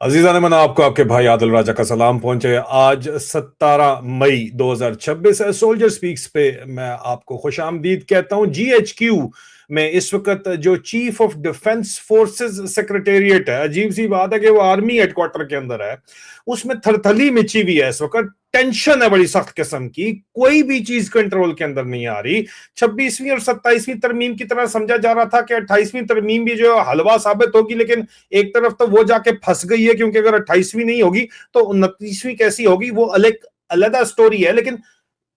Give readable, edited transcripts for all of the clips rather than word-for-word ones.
अजीज़ान मन आपको आपके भाई आदिल राजा का सलाम पहुंचे। आज 17 मई 2026 है। सोल्जर स्पीक्स पे मैं आपको खुश आमदीद कहता हूं। GHQ में इस वक्त जो chief of defence forces secretariat है, अजीब सी बात है कि वो आर्मी हेडक्वार्टर के अंदर है, उसमें थरथली मची हुई है। इस वक्त टेंशन है बड़ी सख्त किस्म की, कोई भी चीज कंट्रोल के अंदर नहीं आ रही। 26वीं और 27वीं तरमीम की तरह समझा जा रहा था कि 28वीं तरमीम भी जो हलवा साबित होगी, लेकिन एक तरफ तो वो जाके फंस गई है, क्योंकि अगर 28वीं नहीं होगी तो 29वीं कैसी होगी वो अलग अलग स्टोरी है। लेकिन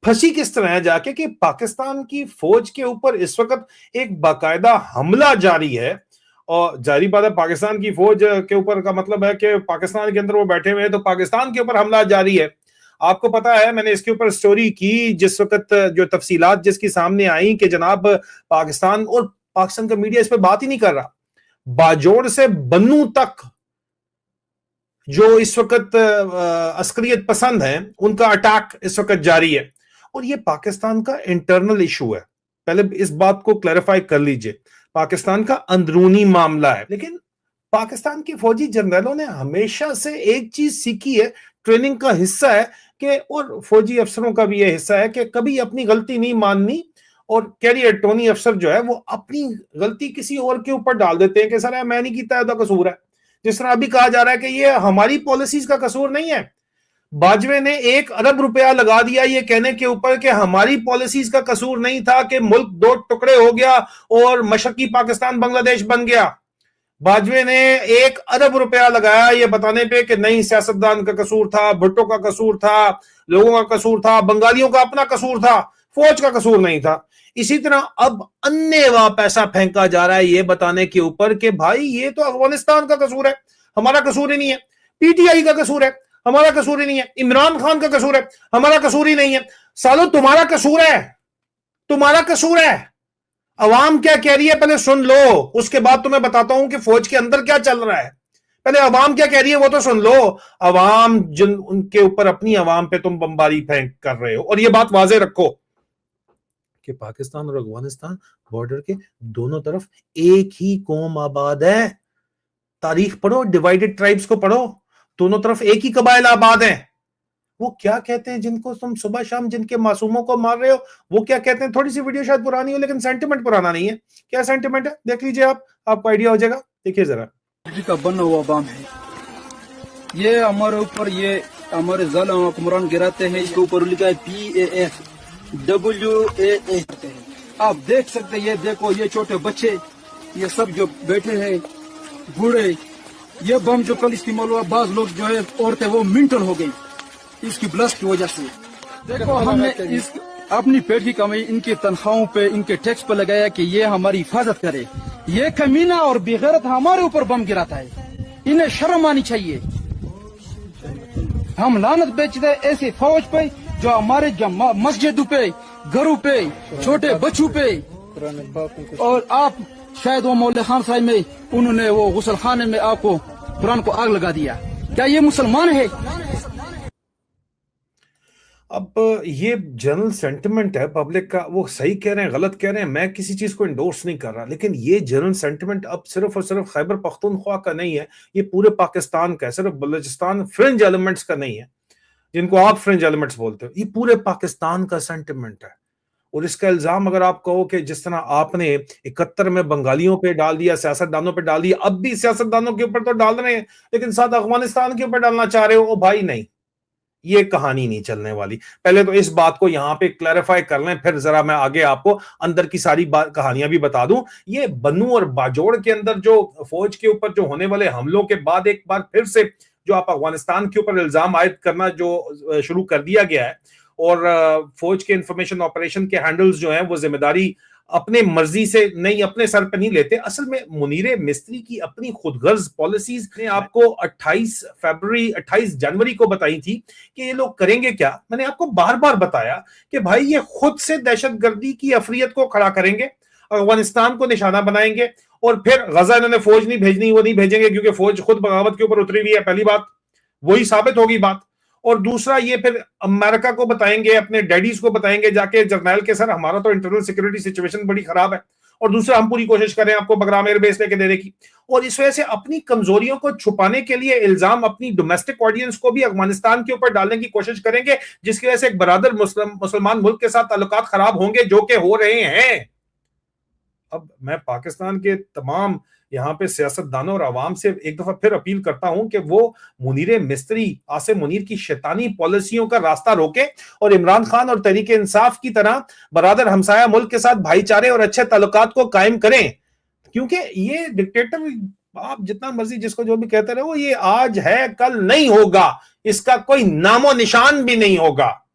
फंसी किस तरह है जाके कि पाकिस्तान की फौज के ऊपर इस वक्त एक बाकायदा हमला जारी है। और जारी बात है, पाकिस्तान की फौज के ऊपर का मतलब है कि पाकिस्तान के अंदर वो बैठे हुए हैं, तो पाकिस्तान के ऊपर हमला जारी है। आपको पता है, मैंने इसके ऊपर स्टोरी की जिस वक्त जो तफसीलात जिसकी सामने आई कि जनाब पाकिस्तान और पाकिस्तान का मीडिया इस पर बात ही नहीं कर रहा। बाजोड़ से बन्नू तक जो इस वक्त अस्करियत पसंद है, उनका अटैक इस वक्त जारी है। और ये पाकिस्तान का इंटरनल इशू है। पहले इस बात को क्लैरिफाई कर लीजिए, पाकिस्तान का अंदरूनी मामला है। लेकिन पाकिस्तान के फौजी जनरलों ने हमेशा से एक चीज सीखी है, ट्रेनिंग का हिस्सा है कि, और फौजी अफसरों का भी यह हिस्सा है कि कभी अपनी गलती नहीं माननी। और कैरियर टोनी अफसर जो है वो अपनी गलती किसी और के ऊपर डाल देते हैं कि सर मैं नहीं कीता, तो कसूर है। जिस तरह अभी कहा जा रहा है कि ये हमारी पॉलिसीज का कसूर नहीं है। बाजवे ने 1 अरब रुपया लगा दिया ये कहने के ऊपर कि हमारी पॉलिसीज का कसूर नहीं था कि मुल्क 2 टुकड़े हो गया और मशरकी पाकिस्तान बांग्लादेश बन गया। बाजवे ने 1 अरब रुपया लगाया ये बताने पे कि नहीं, सियासतदान का कसूर था, भुट्टो का कसूर था, लोगों का कसूर था, बंगालियों का अपना कसूर था, फौज का कसूर नहीं था। इसी तरह अब अन्नेवा पैसा फेंका जा रहा है ये बताने के ऊपर कि भाई ये तो अफगानिस्तान का कसूर है, हमारा कसूर ही नहीं है। पीटीआई का कसूर है, हमारा कसूर ही नहीं है। इमरान खान का कसूर है, हमारा कसूर ही नहीं है। सालो तुम्हारा कसूर है, तुम्हारा कसूर है। अवाम क्या कह रही है पहले सुन लो, उसके बाद तुम्हें बताता हूं कि फौज के अंदर क्या चल रहा है। पहले अवाम क्या कह रही है वो तो सुन लो। अवाम जिन उनके ऊपर, अपनी अवाम पे तुम बमबारी फेंक कर रहे हो। और ये बात वाजे रखो कि पाकिस्तान और अफगानिस्तान बॉर्डर के दोनों तरफ एक ही कौम आबाद है। तारीख पढ़ो, डिवाइडेड ट्राइब्स को पढ़ो, दोनों तरफ एक ही कबाइल आबाद हैं। वो क्या कहते हैं जिनको तुम सुबह शाम जिनके मासूमों को मार रहे हो, वो क्या कहते हैं? थोड़ी सी वीडियो शायद पुरानी हो, लेकिन सेंटिमेंट पुराना नहीं है। क्या सेंटिमेंट है देख लीजिए, आपको आइडिया हो जाएगा। देखिए जरा। का बना हुआ बम है ये, हमारे ऊपर ये हमारे जालिम हुक्मरान गिराते हैं। इसके ऊपर लिखा है PAF WAA। आप देख सकते हैं, ये देखो, ये छोटे बच्चे, ये सब जो बैठे हैं, बूढ़े, ये बम जो कल इस्तेमाल हुआ, बाज लोग जो है औरतें वो मिंटल हो गई इसकी ब्लास्ट की वजह से। देखो हमने इस अपनी पेट की कमाई इनकी तनख्वाहों पे, इनके टैक्स पे लगाया कि ये हमारी हिफाजत करे। ये कमीना और बेगैरत हमारे ऊपर बम गिराता है, इन्हें शर्म आनी चाहिए। हम लानत बेचते हैं ऐसे फौज पे जो हमारे मस्जिदों पे, घरों पे, छोटे बच्चों पे। और आप शायद वो मौला खान साहब में उन्होंने वो गुसल खाने में आपको कुरान को आग लगा दिया। क्या ये मुसलमान है? अब ये जनरल सेंटिमेंट है पब्लिक का, वो सही कह रहे हैं गलत कह रहे हैं, मैं किसी चीज को इंडोर्स नहीं कर रहा, लेकिन ये जनरल सेंटिमेंट अब सिर्फ और सिर्फ खैबर पख्तूनख्वा का नहीं है, ये पूरे पाकिस्तान का है। सिर्फ बलूचिस्तान फ्रिंज एलिमेंट्स का नहीं है, जिनको आप फ्रिंज एलिमेंट्स बोलते हो, ये पूरे पाकिस्तान का सेंटिमेंट है। और इसका इल्जाम अगर आप कहो कि जिस तरह आपने 71 में बंगालियों पे डाल दिया, सियासतदानों पे डाल दिया, अब भी सियासतदानों के ऊपर तो डाल रहे हैं, लेकिन साथ अफगानिस्तान के ऊपर डालना चाह रहे हो, ओ भाई नहीं, ये कहानी नहीं चलने वाली। पहले तो इस बात को यहां पे क्लैरिफाई कर लें, फिर जरा मैं आगे आपको अंदर की सारी कहानियां भी बता दूं। ये बन्नू और बाजोड़ के अंदर जो फौज के ऊपर जो होने वाले हमलों के बाद एक बार फिर से जो आप अफगानिस्तान के ऊपर इल्जाम आयद करना जो शुरू कर दिया गया है, और फौज के इंफॉर्मेशन ऑपरेशन के हैंडल्स जो हैं वो जिम्मेदारी अपने मर्जी से नहीं, अपने सर पे नहीं लेते। असल में मुनीर मिस्त्री की अपनी खुदगर्ज पॉलिसीज ने आपको 28 जनवरी को बताई थी कि ये लोग करेंगे क्या। मैंने आपको बार बार बताया कि भाई ये खुद से दहशतगर्दी की अफरियत को खड़ा करेंगे, अफगानिस्तान को निशाना बनाएंगे, और फिर गजा इन्होंने फौज नहीं भेजनी, वो नहीं भेजेंगे क्योंकि फौज खुद बगावत के ऊपर उतरी हुई है। पहली बात वही साबित होगी बात। और दूसरा, ये फिर अमेरिका को बताएंगे, अपने डैडीज को बताएंगे जाके, जर्नैल के सर हमारा तो इंटरनल सिक्योरिटी सिचुएशन बड़ी खराब है। और दूसरा हम पूरी कोशिश करें आपको बगराम एयरबेस लेके देने की। और इस वजह से अपनी कमजोरियों को छुपाने के लिए इल्जाम अपनी डोमेस्टिक ऑडियंस को भी अफगानिस्तान के ऊपर डालने की कोशिश करेंगे, जिसकी वजह से एक बरादर मुसलमान मुल्क के साथ ताल्लुकात खराब होंगे, जो कि हो रहे हैं। अब मैं पाकिस्तान के तमाम यहां पे सियासतदानों और आवाम से एक दफा फिर अपील करता हूं कि वो मुनीर मिस्त्री, आसिम मुनीर की शैतानी पॉलिसियों का रास्ता रोके और इमरान खान और तहरीक इंसाफ की तरह बरादर हमसाया मुल्क के साथ भाईचारे और अच्छे ताल्लुकात को कायम करें। क्योंकि ये डिक्टेटर, आप जितना मर्जी जिसको जो भी कहते रहो, ये आज है कल नहीं होगा, इसका कोई नामो निशान भी नहीं होगा।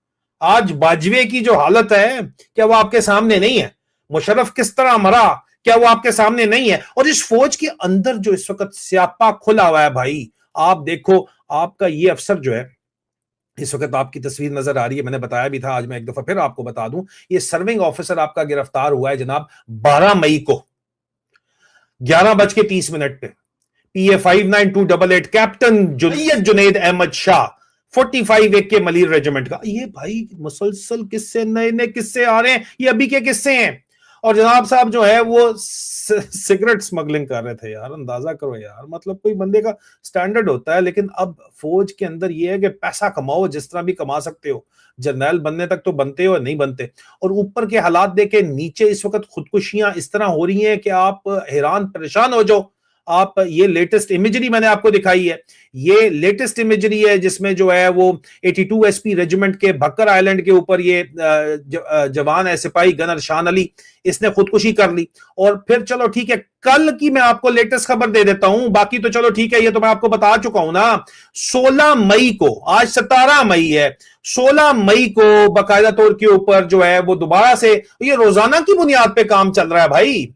आज बाजवे की जो हालत है, क्या वो आपके सामने नहीं है? मुशर्रफ किस तरह मरा, क्या वो आपके सामने नहीं है? और इस फौज के अंदर जो इस वक्त स्यापा खुला हुआ है भाई, आप देखो, आपका ये अफसर जो है, इस वक्त आपकी तस्वीर नजर आ रही है, मैंने बताया भी था, आज मैं एक दफा फिर आपको बता दूं, ये सर्विंग ऑफिसर आपका गिरफ्तार हुआ है जनाब 12 मई को 11:30 पे, PA 59288, कैप्टन जुनैद अहमद शाह, 45 एक के मलीर रेजिमेंट का। ये भाई मुसलसल किस्से, नए नए किस्से आ रहे हैं, ये अभी के किस्से हैं। और जनाब साहब जो है वो सिगरेट स्मगलिंग कर रहे थे यार, अंदाजा करो यार, मतलब कोई बंदे का स्टैंडर्ड होता है। लेकिन अब फौज के अंदर ये है कि पैसा कमाओ जिस तरह भी कमा सकते हो, जर्नैल बनने तक तो बनते हो, नहीं बनते। और ऊपर के हालात देखे, नीचे इस वक्त खुदकुशियां इस तरह हो रही हैं कि आप हैरान परेशान हो जाओ। आप ये लेटेस्ट इमेजरी मैंने आपको दिखाई है, ये लेटेस्ट इमेजरी है जिसमें जो है वो 82 SP रेजिमेंट के भक्कर आइलैंड के ऊपर ये जवान है सिपाही गनर शान अली, इसने खुदकुशी कर ली। और फिर चलो ठीक है, कल की मैं आपको लेटेस्ट खबर दे देता हूं, बाकी तो चलो ठीक है, ये तो मैं आपको बता चुका हूं ना। 16 मई को, आज 17 मई है, 16 मई को बाकायदा तौर के ऊपर जो है वो दोबारा से, ये रोजाना की बुनियाद पे काम चल रहा है भाई।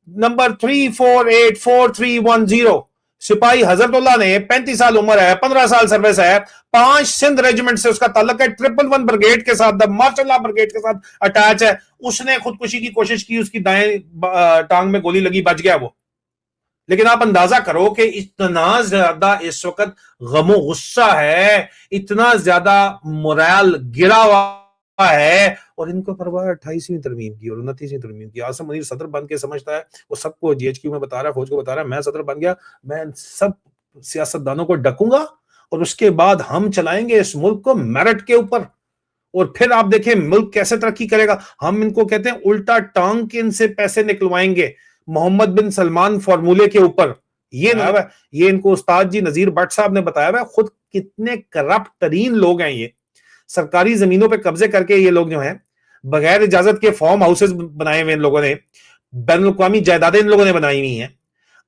नंबर 34843110 सिपाही हजरतुल्लाह ने, 35 साल उम्र है, 15 साल सर्विस है, 5 सिंध रेजिमेंट से उसका ताल्लुक है, 111 ब्रिगेड के साथ, मार्शल ब्रिगेड के साथ अटैच है। उसने खुदकुशी की कोशिश की, उसकी दाएं टांग में गोली लगी, बच गया वो। लेकिन आप अंदाजा करो कि इतना ज्यादा इस वक्त गमो गुस्सा है, इतना ज्यादा मोरल गिरा हुआ है, और इनको परवाह 28वीं तरमीम की और 29वीं तरमीम की। आसिम मुनीर सदर बन के समझता है, वो सबको GHQ में बता रहा है, फौज को बता रहा है, मैं सदर बन गया, मैं सब सियासतदानों को डकूंगा और उसके बाद हम चलाएंगे इस मुल्क को मेरिट के ऊपर, और फिर आप देखें मुल्क कैसे तरक्की करेगा। हम इनको कहते हैं उल्टा टांग के इनसे पैसे निकलवाएंगे, मोहम्मद बिन सलमान फॉर्मूले के ऊपर। ये इनको उस्ताद जी नजीर भट्ट साहब ने बताया हुआ, खुद कितने करप्ट तरीन लोग हैं ये। सरकारी जमीनों पे कब्जे करके ये लोग जो हैं, बगैर इजाजत के फार्म हाउसेस बनाए हुए इन लोगों ने, बैनुल-अक़वामी जायदादें इन लोगों ने बनाई हुई हैं,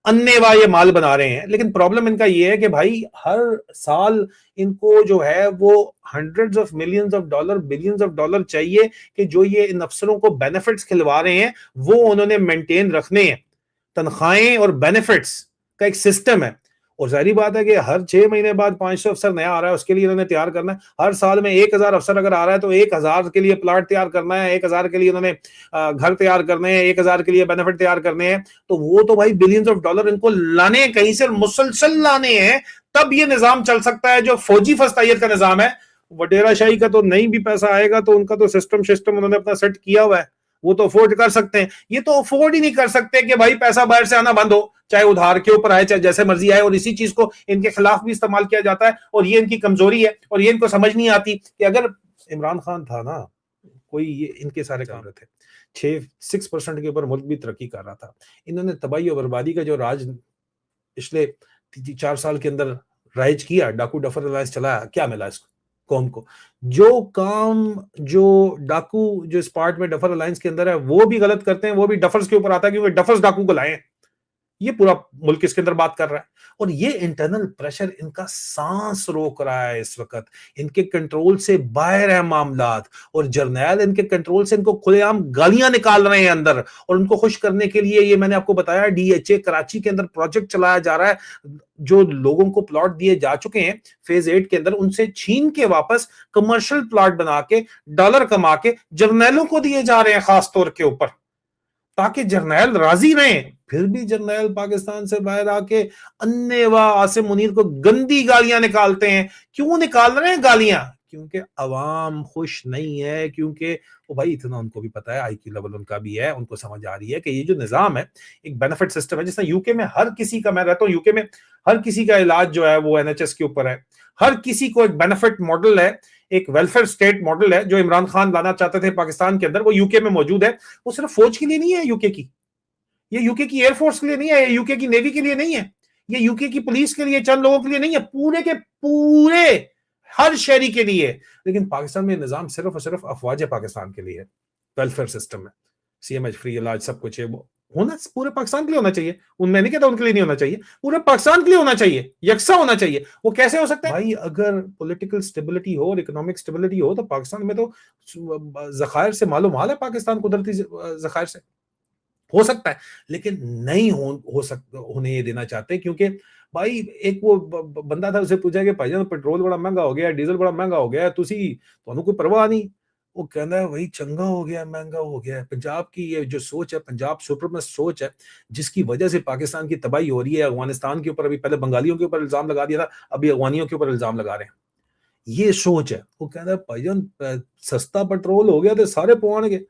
अन्नेवा ये माल बना रहे हैं। लेकिन प्रॉब्लम इनका ये है कि भाई हर साल इनको जो है वो hundreds of millions of dollar, billions of dollar चाहिए कि जो ये इन अफसरों को बेनिफिट्स खिलवा रहे हैं वो उन्होंने मेंटेन रखने हैं। तनख्वाहें और बेनिफिट्स का एक सिस्टम है, और जाहिर बात है कि हर 6 महीने बाद 500 अफसर नया आ रहा है, उसके लिए इन्होंने तैयार करना है। हर साल में 1000 अफसर अगर आ रहा है तो 1000 के लिए प्लाट तैयार करना है, 1000 के लिए उन्होंने घर तैयार करने हैं, 1000 के लिए बेनिफिट तैयार करने हैं। तो वो तो भाई बिलियंस ऑफ डॉलर इनको लाने कहीं से मुसलसल लाने हैं, तब ये निजाम चल सकता है। जो फौजी फस्तैयत का निजाम है, वडेरा शाही का तो नहीं भी पैसा आएगा तो उनका तो सिस्टम उन्होंने अपना सेट किया हुआ है, वो तो अफोर्ड कर सकते हैं। ये तो अफोर्ड ही नहीं कर सकते कि भाई पैसा बाहर से आना बंद हो, चाहे उधार के ऊपर आए, चाहे जैसे मर्जी आए। और इसी चीज को इनके खिलाफ भी इस्तेमाल किया जाता है, और ये इनकी कमजोरी है, और ये इनको समझ नहीं आती कि अगर इमरान खान था ना, कोई ये इनके सारे काम थे, 6% के ऊपर मुल्क भी तरक्की कर रहा था। इन्होंने तबाही और बर्बादी का जो राज पिछले 4 साल के अंदर राइज किया, डाकू डफर अलायंस चलाया, क्या मिला इसको कौम को? जो काम जो डाकू जो इस पार्ट में डफर अलायंस के अंदर है वो भी गलत करते हैं, वो भी डफर्स के ऊपर आता है, क्योंकि डफर्स डाकू को लाए हैं। ये पूरा मुल्क इसके अंदर बात कर रहा है, और ये इंटरनल प्रेशर इनका सांस रोक रहा है इस वक्त, इनके कंट्रोल से बाहर है मामलात, और जर्नैल इनके कंट्रोल से इनको खुलेआम गालियां निकाल रहे हैं अंदर। और उनको खुश करने के लिए ये मैंने आपको बताया, DHA कराची के अंदर प्रोजेक्ट चलाया जा रहा है। जो लोगों को प्लॉट दिए जा चुके हैं फेज 8 के अंदर, उनसे छीन के वापस कमर्शियल प्लॉट बना के डॉलर कमा के जर्नैलों को दिए जा रहे हैं, खास तौर के ऊपर, ताकि जर्नैल राजी रहें। फिर भी जर्नैल पाकिस्तान से बाहर आके अन्ने व आसिम मुनीर को गंदी गालियां निकालते हैं। क्यों निकाल रहे हैं गालियां? क्योंकि अवाम खुश नहीं है, क्योंकि वो भाई इतना उनको भी पता है, आईक्यू लेवल उनका भी है, उनको समझ आ रही है कि ये जो निजाम है एक बेनिफिट सिस्टम है। जिसमें यूके में हर किसी का, मैं रहता हूँ यूके में, हर किसी का इलाज जो है वो एनएचएस के ऊपर है, हर किसी को एक बेनिफिट मॉडल है, एक वेलफेयर स्टेट मॉडल है जो इमरान खान लाना चाहते थे पाकिस्तान के अंदर, वो यूके में मौजूद है। वो सिर्फ फौज के लिए नहीं है यूके की, ये यूके की एयरफोर्स के लिए नहीं है, ये यूके की नेवी के लिए नहीं है, ये यूके की पुलिस के लिए चंद लोगों के लिए नहीं है, पूरे के पूरे हर शहरी के लिए। लेकिन पाकिस्तान में निजाम सिर्फ और सिर्फ अफवाज पाकिस्तान के लिए है। वेलफेयर सिस्टम में सीएमएच फ्री इलाज सब कुछ है, वो होना पूरे पाकिस्तान के लिए होना चाहिए। उनमें नहीं कहता उनके लिए नहीं होना चाहिए, पूरे पाकिस्तान के लिए होना चाहिए, यकसा होना चाहिए। वो कैसे हो सकता है भाई? अगर पॉलिटिकल स्टेबिलिटी हो और इकोनॉमिक स्टेबिलिटी हो तो पाकिस्तान में तो जखायर से मालूम हाल है, पाकिस्तान कुदरती जखायर से हो सकता है, लेकिन नहीं हो सकता, होने ये देना चाहते, क्योंकि भाई एक वो बंदा था, उसे पूछा कि भाईजान पेट्रोल बड़ा महंगा हो गया, डीजल बड़ा महंगा हो गया, तुसी तो कोई परवाह नहीं। वो कहना है वही चंगा हो गया, महंगा हो गया। पंजाब की ये जो सोच है, पंजाब सुपरमस्ट सोच है, जिसकी वजह से पाकिस्तान की तबाही हो रही है। अफगानिस्तान के ऊपर अभी पहले बंगालियों के ऊपर इल्जाम लगा दिया था, अभी अफगानियों के ऊपर इल्जाम लगा रहे हैं। ये सोच है। वो कहता है भाईजान सस्ता पेट्रोल हो गया तो सारे पवाएंगे,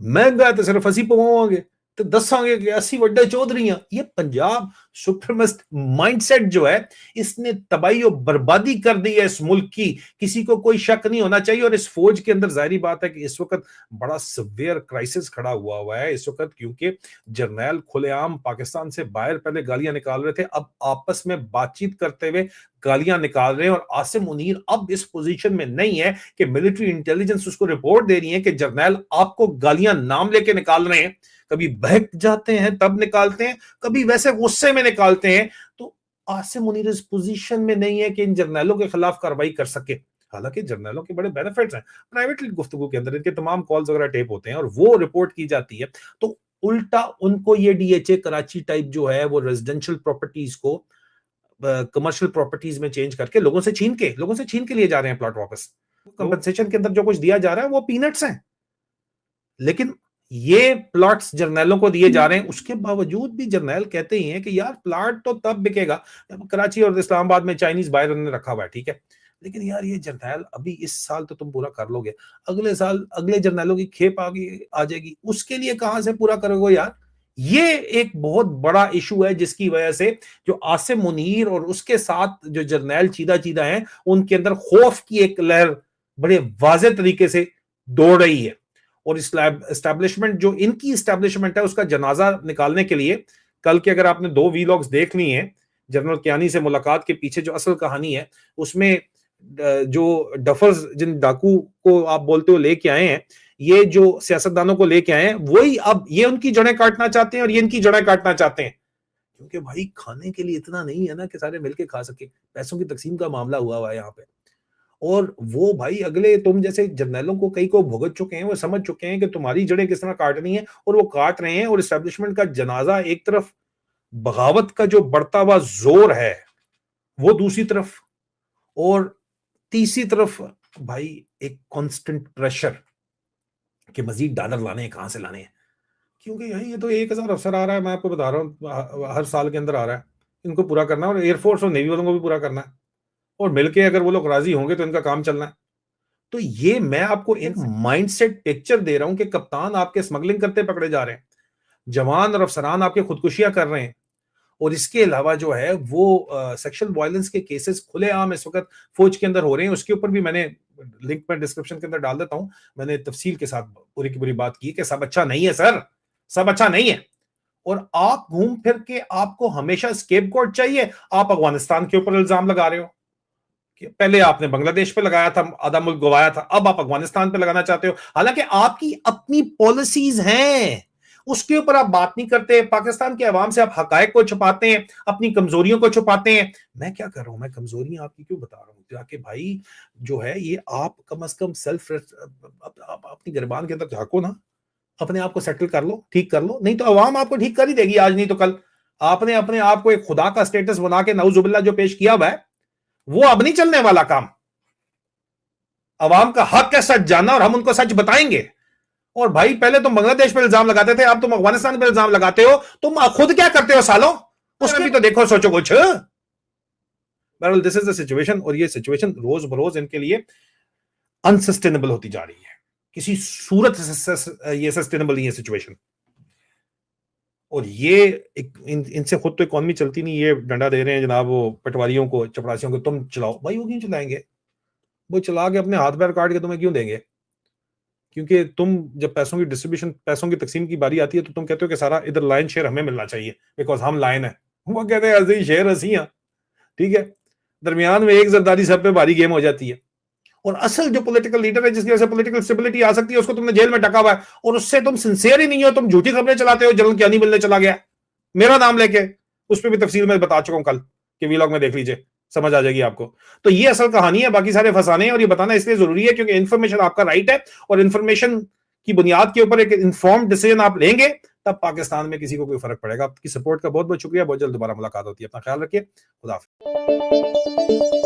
महंगा है तो सिर्फ असी पवाओगे, तो दसांगे कि अस्सी वड्डे चौधरी। ये पंजाब सुपरमस्ट माइंडसेट जो है, इसने तबाही और बर्बादी कर दी है इस मुल्क की, किसी को कोई शक नहीं होना चाहिए। और इस फौज के अंदर जाहिर बात है कि इस वक्त बड़ा सिवियर क्राइसिस खड़ा हुआ है इस वक्त, क्योंकि जर्नैल खुलेआम पाकिस्तान से बाहर पहले गालियां निकाल रहे थे, अब आपस में बातचीत करते हुए गालियां निकाल रहे हैं। और आसिम मुनीर अब इस पोजीशन में नहीं है कि मिलिट्री इंटेलिजेंस उसको रिपोर्ट दे रही है कि जर्नैल आपको गालियां नाम लेके निकाल रहे हैं। कभी बहक जाते हैं तब निकालते हैं, कभी वैसे गुस्से में निकालते हैं। तो आसिम मुनीर इस पोजीशन में नहीं है कि इन जर्नैलों के खिलाफ कार्रवाई कर सके। हालांकि जर्नैलों के बड़े बेनिफिट्स हैं, प्राइवेट गुफ्तगू के अंदर इनके तमाम कॉल्स वगैरह टेप होते हैं और वो रिपोर्ट की जाती है। तो उल्टा उनको ये डीएचए कराची टाइप जो है वो रेजिडेंशियल प्रॉपर्टीज को कमर्शियल प्रॉपर्टीज में चेंज करके लोगों से छीन के लिए जा रहे हैं प्लॉट वापस। कंपनसेशन के अंदर जो कुछ दिया जा रहा है वो पीनट्स हैं, लेकिन ये प्लॉट्स जर्नैलों को दिए जा रहे हैं। उसके बावजूद भी जर्नैल कहते ही हैं कि यार प्लॉट तो तब बिकेगा जब कराची और इस्लामाबाद में चाइनीज बायर ने रखा हुआ है, ठीक है, लेकिन यार ये जर्नैल अभी इस साल तो तुम पूरा कर लोगे, अगले साल अगले जर्नैलों की खेप आ जाएगी, उसके लिए कहां से पूरा करोगे यार? ये एक बहुत बड़ा इशू है जिसकी वजह से जो आसिम मुनीर और उसके साथ जो जर्नैल चीदा हैं, उनके अंदर खौफ की एक लहर बड़े वाज़े तरीके से दौड़ रही है। और एस्टैब्लिशमेंट जो इनकी एस्टैब्लिशमेंट है, उसका जनाजा निकालने के लिए कल के अगर आपने 2 वीलॉग्स देख लिए हैं, जनरल कियानी से मुलाकात के पीछे जो असल कहानी है, उसमें जो डफर्स जिन डाकू को आप बोलते हो लेके आए हैं, ये जो सियासतदानों को लेके आए हैं, वही अब ये उनकी जड़ें काटना चाहते हैं और ये इनकी जड़ें काटना चाहते हैं। क्योंकि भाई खाने के लिए इतना नहीं है ना कि सारे मिलके खा सके, पैसों की तकसीम का मामला हुआ है यहाँ पे। और वो भाई अगले तुम जैसे जर्नैलों को कई को भुगत चुके हैं, वो समझ चुके हैं कि तुम्हारी जड़ें किस तरह काटनी है, और वो काट रहे हैं। और एस्टैब्लिशमेंट का जनाजा एक तरफ, बगावत का जो बढ़ता हुआ जोर है वो दूसरी तरफ, और तीसरी तरफ भाई एक कांस्टेंट प्रेशर कि मजीद डॉलर लाने हैं, कहां से लाने हैं। क्योंकि यही ये तो 1000 अफसर आ रहा है, मैं आपको बता रहा हूँ, हर साल के अंदर आ रहा है, इनको पूरा करना है, और एयरफोर्स और नेवी वालों को भी पूरा करना है, और मिलके अगर वो लोग राजी होंगे तो इनका काम चलना है। तो ये मैं आपको एक माइंडसेट पिक्चर दे रहा हूं कि कप्तान आपके स्मगलिंग करते पकड़े जा रहे हैं, जवान और अफसरान आपके खुदकुशियां कर रहे हैं, और इसके अलावा जो है वो सेक्सुअल वायलेंस के केसेस खुलेआम इस वक्त फौज के अंदर हो रहे हैं। उसके ऊपर भी मैंने लिंक में डिस्क्रिप्शन के अंदर डाल देता हूं, मैंने तफसील के साथ पूरी की पूरी बात की कि सब अच्छा नहीं है सर, सब अच्छा नहीं है। और आप घूम फिर के आपको हमेशा स्केपगोट चाहिए। आप अफगानिस्तान के ऊपर इल्जाम लगा रहे हो, पहले आपने बांग्लादेश पे लगाया था, आधा मुल्क गवाया था, अब आप अफगानिस्तान पे लगाना चाहते हो। हालांकि आपकी अपनी पॉलिसीज हैं, उसके ऊपर आप बात नहीं करते। पाकिस्तान के अवाम से आप हकायक को छुपाते हैं, अपनी कमजोरियों को छुपाते हैं। मैं क्या कर रहा हूं, मैं कमजोरियां आपकी क्यों बता रहा हूं? जाके भाई जो है ये आप कम से कम सेल्फ अपनी गिरबान के अंदर झांको ना, अपने आप को सेटल कर लो, ठीक कर लो, नहीं तो अवाम आपको ठीक कर ही देगी, आज नहीं तो कल। आपने अपने आप को एक खुदा का स्टेटस बना के नऊजुबिल्ला जो पेश किया हुआ है, वो अब नहीं चलने वाला काम। अवाम का हक है सच जानना, और हम उनको सच बताएंगे। और भाई पहले तुम बांग्लादेश पर इल्जाम लगाते थे, अब तुम अफगानिस्तान पर इल्जाम लगाते हो। तुम खुद क्या करते हो सालों, उसमें भी तो देखो, सोचो कुछ। बहरहाल दिस इज द सिचुएशन, और ये सिचुएशन रोज बरोज इनके लिए अनसस्टेनेबल होती जा रही है, किसी सूरत से ये सस्टेनेबल नहीं है सिचुएशन। और ये इनसे खुद तो इकॉनमी चलती नहीं, ये डंडा दे रहे हैं जनाब वो पटवारियों को, चपरासियों को, तुम चलाओ भाई। वो क्यों चलाएंगे? वो चला के अपने हाथ पैर काट के तुम्हें क्यों देंगे? क्योंकि तुम जब पैसों की डिस्ट्रीब्यूशन, पैसों की तकसीम की बारी आती है तो तुम कहते हो कि सारा इधर लायन शेयर हमें मिलना चाहिए बिकॉज हम लायन है। वो कहते हैं ऐसे ही शेयर हंसियां, ठीक है। दरमियान में एक जरदारी सब पे भारी गेम हो जाती है। और असल जो पॉलिटिकल लीडर है जिसकी वजह से पॉलिटिकल स्टेबिलिटी आ सकती है, उसको तुमने जेल में टका हुआ है और उससे तुम सिंसियर ही नहीं हो, तुम झूठी खबरें चलाते हो। जनरल क्या नहीं मिलने चला गया मेरा नाम लेके, उस पर भी तफसील में बता चुका हूं कल के वीलॉग में, देख लीजिए, समझ आ जाएगी आपको। तो ये असल कहानी है, बाकी सारे फसाने हैं। और ये बताना इसलिए जरूरी है क्योंकि इंफॉर्मेशन आपका राइट है, और इंफॉर्मेशन की बुनियाद के ऊपर एक इन्फॉर्म्ड डिसीजन आप लेंगे तब पाकिस्तान में किसी को कोई फर्क पड़ेगा। आपकी सपोर्ट का बहुत बहुत शुक्रिया। बहुत जल्द दोबारा मुलाकात होती है। अपना ख्याल रखिए। खुदा हाफिज़।